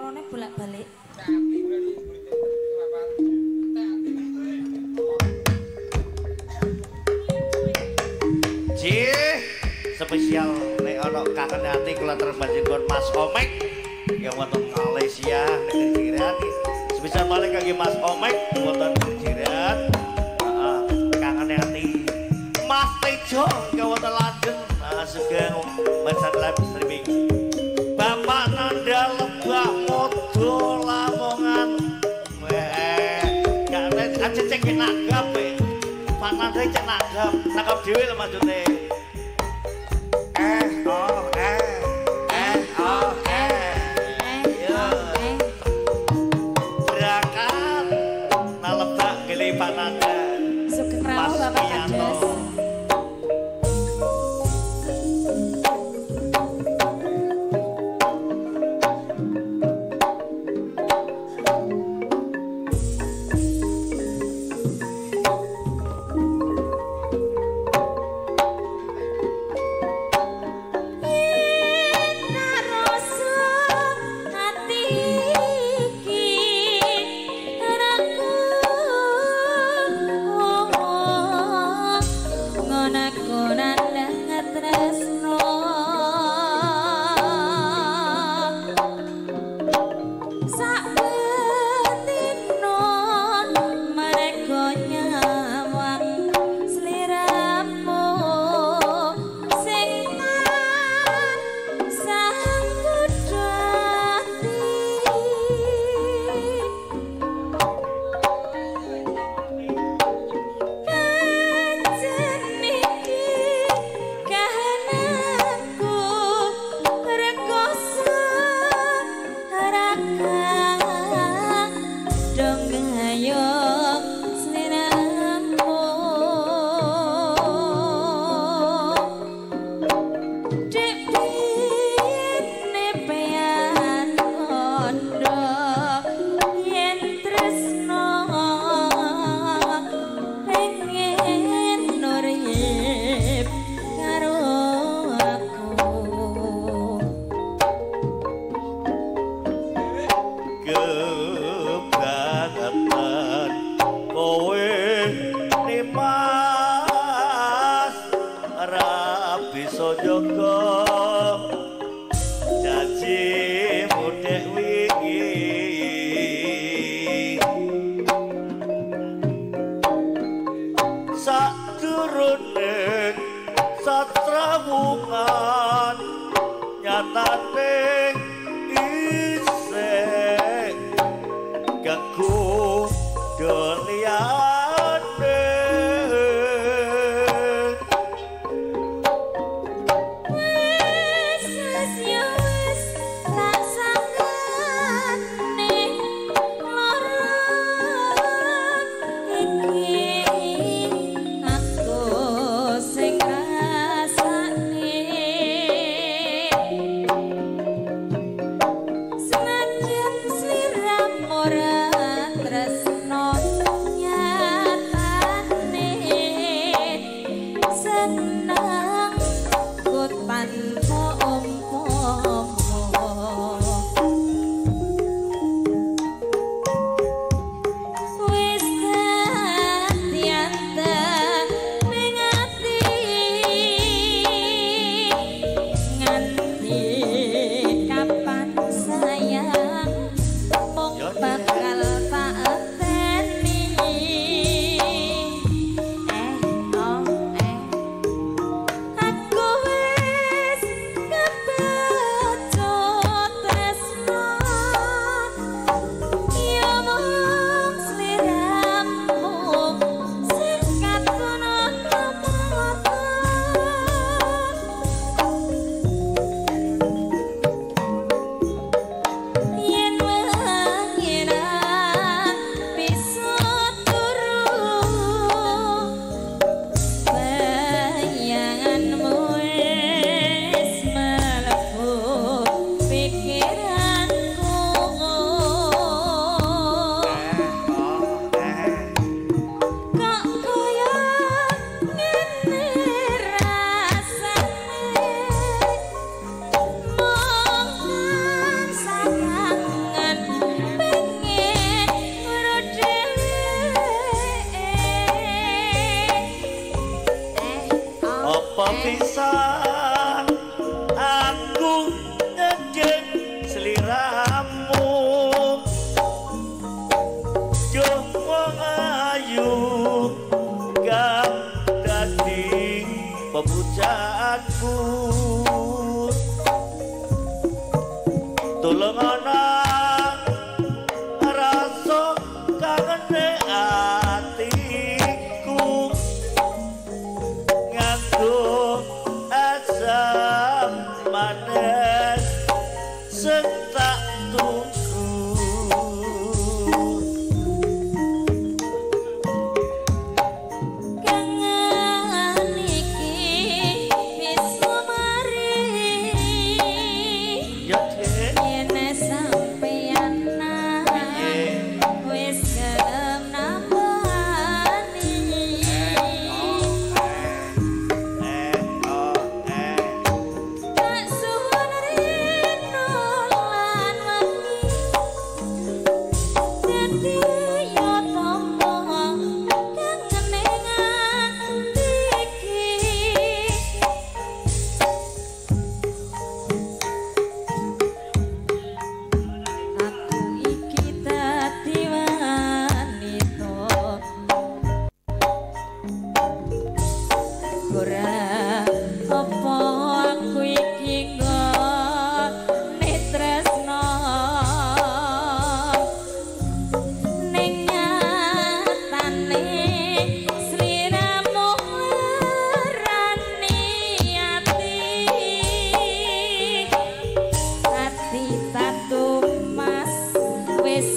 lorone bolak-balik. Spesial nek ana kangen ati kula terbanjingkon Mas Omek yang wonten Malaysia nek Jiran. Spesial malih kangge Mas Omek wonten Jiran. Kangen ati Mas Tejo yang wonten London sugeng mesan live streaming. Bapak Nanda Lebak Modo Lamongan. Gak aja cek nagap Pak Nanda cek nagap dhewe lho maksudnya. Berangkat na Lebak gele Pak Nanda. Sugeng rawuh Bapak Kades. tulung ana rasa kangene atiku nganggo asam manis sing tak tunggu kangen iki wis mari ya Dik yen sampeyan wis gelem nambani tak suwun rino lan wengi dadi yo tampa kangene ngati iki aku iki dadi wanita ora apa aku iki nggone tresno ning nyatane sliramu ngerani ati tatu mas wis